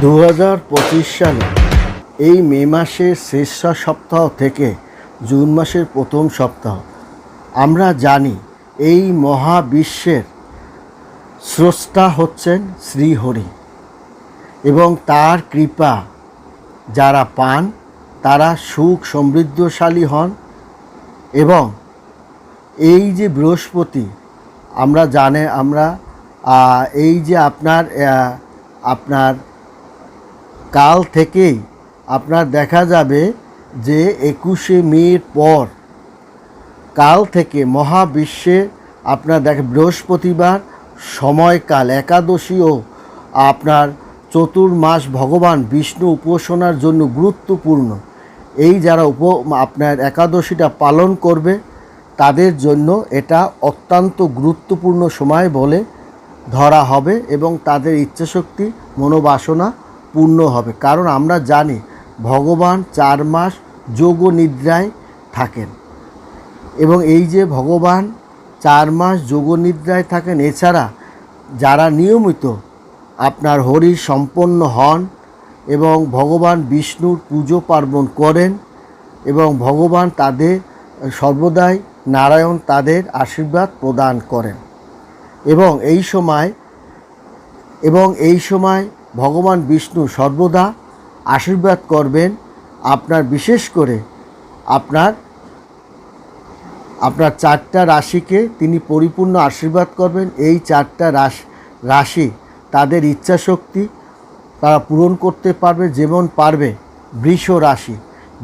2025 সালে এই মে মাসের শেষ সপ্তাহ থেকে জুন মাসের প্রথম সপ্তাহ আমরা জানি এই মহাবিশ্বের স্রষ্টা হচ্ছেন শ্রীহরি এবং তার কৃপা যারা পান তারা সুখ সমৃদ্ধশালী হন। এবং এই যে বৃহস্পতি আমরা এই যে আপনার কাল থেকেই আপনার দেখা যাবে যে 21শে মের পর কাল থেকে মহাবিশ্বে আপনার বৃহস্পতিবার সময়কাল একাদশী ও আপনার চতুর্মাস ভগবান বিষ্ণু উপাসনার জন্য গুরুত্বপূর্ণ। এই যারা আপনার একাদশীটা পালন করবে তাদের জন্য এটা অত্যন্ত গুরুত্বপূর্ণ সময় বলে ধরা হবে এবং তাদের ইচ্ছাশক্তি মনোবাসনা পূর্ণ হবে। কারণ আমরা জানি ভগবান 4 মাস যোগ নিদ্রায় থাকেন এবং এই যে ভগবান 4 মাস যোগ নিদ্রায় থাকেন, এছাড়া যারা নিয়মিত আপনার হরি সম্পন্ন হন এবং ভগবান বিষ্ণুর পুজো পার্বণ করেন এবং ভগবান তাদের সর্বদাই নারায়ণ তাদের আশীর্বাদ প্রদান করেন এবং এই সময় ভগবান বিষ্ণু সর্বদা আশীর্বাদ করবেন আপনার, বিশেষ করে আপনার 4টা রাশিকে তিনি পরিপূর্ণ আশীর্বাদ করবেন। এই 4টা রাশি তাদের ইচ্ছাশক্তি তারা পূরণ করতে পারবে। যেমন পারবে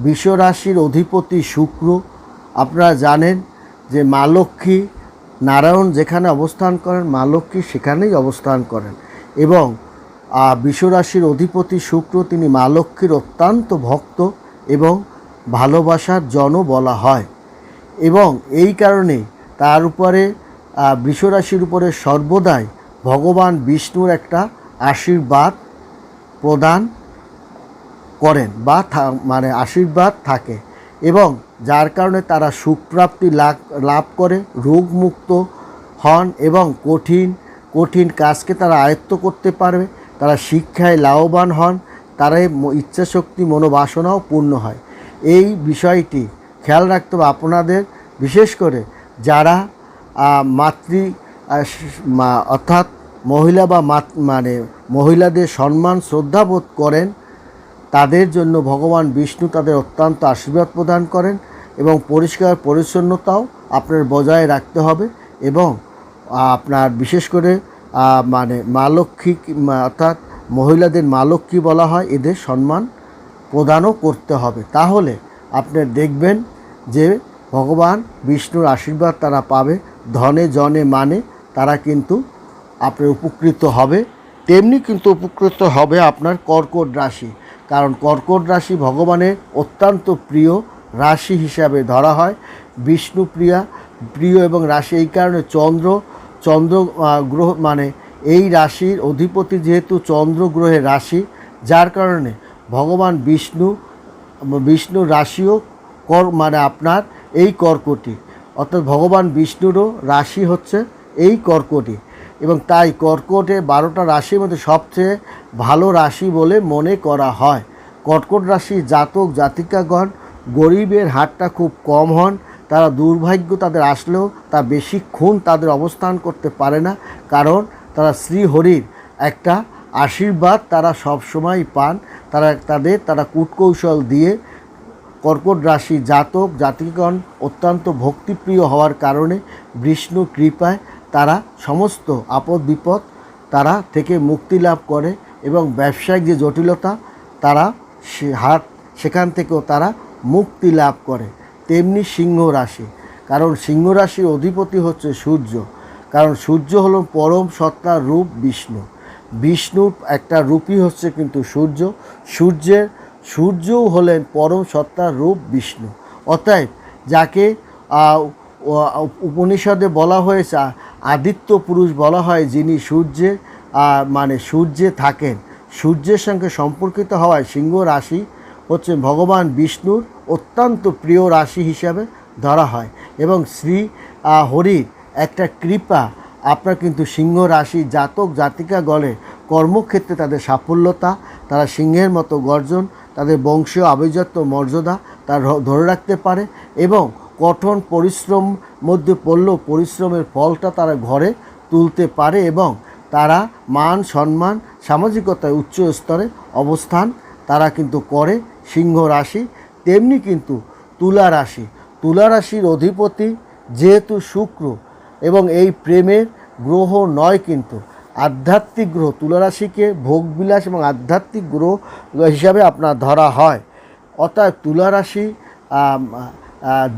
বৃষ রাশির অধিপতি শুক্র। আপনারা জানেন যে মা লক্ষ্মী নারায়ণ যেখানে অবস্থান করেন মা লক্ষ্মী সেখানেই অবস্থান করেন এবং বৃষ রাশির অধিপতি শুক্র তিনি মা লক্ষ্মীর অত্যন্ত ভক্ত এবং ভালোবাসার জন বলা হয় এবং এই কারণে তার উপরে বৃষ রাশির উপরে সর্বদাই ভগবান বিষ্ণুর একটা আশীর্বাদ প্রদান করেন বা আশীর্বাদ থাকে এবং যার কারণে তারা সুখপ্রাপ্তি লাভ করে, রোগমুক্ত হন এবং কঠিন কাজকে তারা আয়ত্ত করতে পারবে। তারা শিক্ষায় লাভবান হন, তারা ইচ্ছাশক্তি মনোবাসনাও পূর্ণ হয়। এই বিষয়টি খেয়াল রাখতে হবে আপনাদের, বিশেষ করে যারা অর্থাৎ মহিলা বা মহিলাদের সম্মান শ্রদ্ধাবোধ করেন তাদের জন্য ভগবান বিষ্ণু তাদের অত্যন্ত আশীর্বাদ প্রদান করেন এবং পরিষ্কার পরিচ্ছন্নতাও আপনার বজায় রাখতে হবে এবং আপনার বিশেষ করে মা লক্ষ্মী অর্থাৎ মহিলাদের মা লক্ষ্মী বলা হয়, এদের সম্মান প্রদানও করতে হবে। তাহলে আপনি দেখবেন যে ভগবান বিষ্ণুর আশীর্বাদ তারা পাবে, ধনে জনে মানে তারা কিন্তু আপনার উপকৃত হবে। তেমনি কিন্তু উপকৃত হবে আপনার কর্কট রাশি, কারণ কর্কট রাশি ভগবানের অত্যন্ত প্রিয় রাশি হিসাবে ধরা হয়। বিষ্ণু প্রিয় এবং রাশি এই কারণে চন্দ্র গ্রহ এই রাশির অধিপতি যেহেতু চন্দ্র গ্রহের রাশি, যার কারণে ভগবান বিষ্ণু রাশিও আপনার এই কর্কটই, অর্থাৎ ভগবান বিষ্ণুরও রাশি হচ্ছে এই কর্কটই এবং তাই কর্কটের 12টা রাশির মধ্যে সবচেয়ে ভালো রাশি বলে মনে করা হয়। কর্কট রাশি জাতক জাতিকাগণ গরিবের হারটা খুব কম হন, তারা দুর্ভাগ্য তাদের আসলেও তা বেশিক্ষণ তাদের অবস্থান করতে পারে না, কারণ তারা শ্রীহরির একটা আশীর্বাদ তারা সবসময় পান। তারা কূটকৌশল দিয়ে কর্কট রাশি জাতক জাতিগণ অত্যন্ত ভক্তিপ্রিয় হওয়ার কারণে বিষ্ণু কৃপায় তারা সমস্ত আপদ বিপদ তারা থেকে মুক্তি লাভ করে এবং ব্যবসায়িক যে জটিলতা তারা সেখান থেকেও তারা মুক্তি লাভ করে। তেমনি সিংহ রাশি, কারণ সিংহ রাশির অধিপতি হচ্ছে সূর্য, কারণ সূর্য হলো পরম সত্তার রূপ বিষ্ণুর একটা রূপই হচ্ছে কিন্তু সূর্যও হলেন পরম সত্তার রূপ বিষ্ণু। অতএব যাকে উপনিষদে বলা হয়েছে আদিত্য পুরুষ বলা হয়, যিনি সূর্যে থাকেন, সূর্যের সঙ্গে সম্পর্কিত হওয়ায় সিংহ রাশি হচ্ছে ভগবান বিষ্ণুর অত্যন্ত প্রিয় রাশি হিসাবে ধরা হয় এবং শ্রী হরির একটা কৃপা আপনার কিন্তু সিংহ রাশি জাতক জাতিকা গলে কর্মক্ষেত্রে তাদের সাফল্যতা, তারা সিংহের মতো গর্জন, তাদের বংশীয় আভিজাত্য মর্যাদা তারা ধরে রাখতে পারে এবং কঠোর পরিশ্রম মধ্যে পড়লেও পরিশ্রমের ফলটা তারা ঘরে তুলতে পারে এবং তারা মান সম্মান সামাজিকতায় উচ্চ স্তরে অবস্থান তারা কিন্তু করে সিংহ রাশি। তেমনি কিন্তু তুলা রাশি, তুলা রাশির অধিপতি যেহেতু শুক্র এবং এই প্রেমের গ্রহ নয় কিন্তু আধ্যাত্মিক গ্রহ, তুলা রাশিকে ভোগবিলাস এবং আধ্যাত্মিক গ্রহ হিসাবে আপনার ধরা হয়। অর্থাৎ তুলা রাশি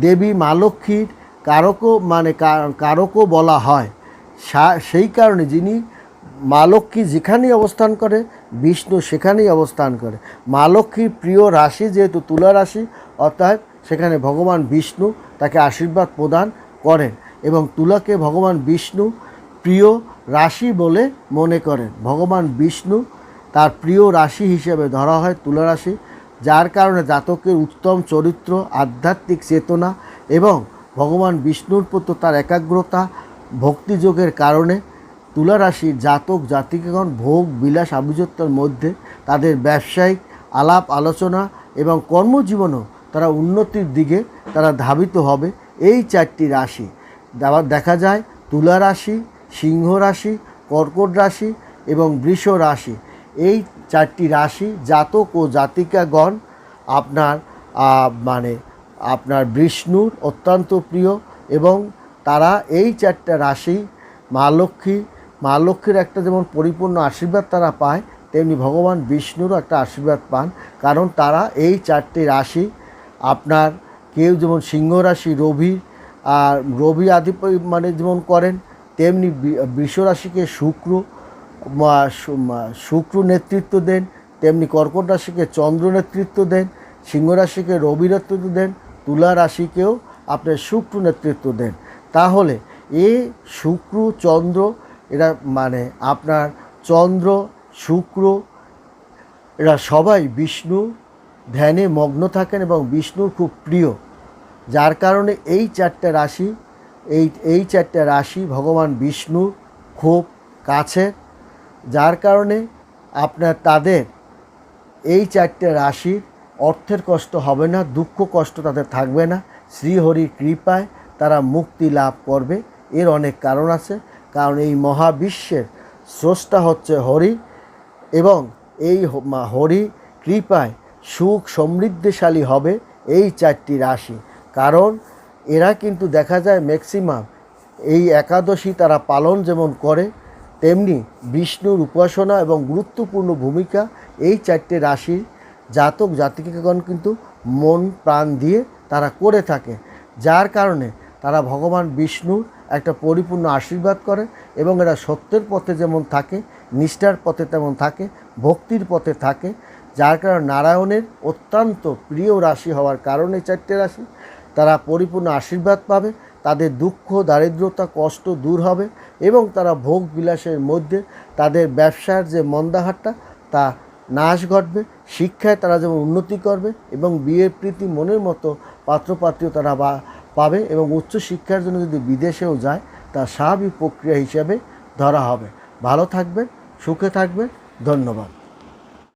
দেবী মা লক্ষ্মীর কারকও কারকও বলা হয়। সেই কারণে যিনি মা লক্ষ্মী যেখানেই অবস্থান করে বিষ্ণু সেখানেই অবস্থান করে। মা লক্ষ্মীর প্রিয় রাশি যেহেতু তুলা রাশি, অর্থাৎ সেখানে ভগবান বিষ্ণু তাকে আশীর্বাদ প্রদান করেন এবং তুলাকে ভগবান বিষ্ণু প্রিয় রাশি বলে মনে করেন। ভগবান বিষ্ণু তার প্রিয় রাশি হিসেবে ধরা হয় তুলা রাশি, যার কারণে জাতকের উত্তম চরিত্র, আধ্যাত্মিক চেতনা এবং ভগবান বিষ্ণুর প্রতি তার একাগ্রতা, ভক্তিযোগের কারণে তুলা রাশির জাতক জাতিকাগণ ভোগ বিলাস আভিজাত্যের মধ্যে তাদের ব্যবসায়িক আলাপ আলোচনা এবং কর্মজীবনও তারা উন্নতির দিকে তারা ধাবিত হবে। এই চারটি রাশি দেখা যায় তুলা রাশি, সিংহ রাশি, কর্কট রাশি এবং বৃষ রাশি। এই চারটি রাশি জাতক ও জাতিকাগণ আপনার বিষ্ণুর অত্যন্ত প্রিয় এবং তারা এই চারটা রাশি মা লক্ষ্মীর একটা যেমন পরিপূর্ণ আশীর্বাদ তারা পায়, তেমনি ভগবান বিষ্ণুরও একটা আশীর্বাদ পান। কারণ তারা এই চারটি রাশি আপনার কেউ যেমন সিংহ রাশি রবি আদি যেমন করেন, তেমনি বৃষ রাশিকে শুক্র নেতৃত্ব দেন, তেমনি কর্কট রাশিকে চন্দ্র নেতৃত্ব দেন, সিংহ রাশিকে রবি নেতৃত্ব দেন, তুলা রাশিকেও আপনার শুক্র নেতৃত্ব দেন। তাহলে এই শুক্র চন্দ্র এরা আপনার চন্দ্র শুক্র এরা সবাই বিষ্ণু ধ্যানে মগ্ন থাকেন এবং বিষ্ণুর খুব প্রিয়, যার কারণে এই চারটে রাশি ভগবান বিষ্ণুর খুব কাছে, যার কারণে আপনার তাদের এই চারটে রাশির অর্থের কষ্ট হবে না, দুঃখ কষ্ট তাদের থাকবে না। শ্রীহরির কৃপায় তারা মুক্তি লাভ করবে। এর অনেক কারণ আছে, কারণ এই মহাবিশ্বের স্রষ্টা হচ্ছে হরি এবং এই হরি কৃপায় সুখ সমৃদ্ধিশালী হবে এই চারটি রাশি। কারণ এরা কিন্তু দেখা যায় ম্যাক্সিমাম এই একাদশী তারা পালন যেমন করে, তেমনি বিষ্ণুর উপাসনা এবং গুরুত্বপূর্ণ ভূমিকা এই চারটে রাশির জাতক জাতিকাগণ কিন্তু মন প্রাণ দিয়ে তারা করে থাকে, যার কারণে তারা ভগবান বিষ্ণুর একটা পরিপূর্ণ আশীর্বাদ করে এবং এরা সত্যের পথে যেমন থাকে, নিষ্ঠার পথে তেমন থাকে, ভক্তির পথে থাকে, যার কারণে নারায়ণের অত্যন্ত প্রিয় রাশি হওয়ার কারণে চারটে রাশি তারা পরিপূর্ণ আশীর্বাদ পাবে। তাদের দুঃখ দারিদ্রতা কষ্ট দূর হবে এবং তারা ভোগ বিলাসের মধ্যে তাদের ব্যবসার যে মন্দাহারটা তা নাশ ঘটবে। শিক্ষায় তারা যেমন উন্নতি করবে এবং বিয়ের প্রীতি মনের মতো পাত্রপাত্রীও তারা পাবে এবং উচ্চশিক্ষার জন্য যদি বিদেশেও যায় তা স্বাভাবিক প্রক্রিয়া হিসাবে ধরা হবে। ভালো থাকবেন, সুখে থাকবেন, ধন্যবাদ।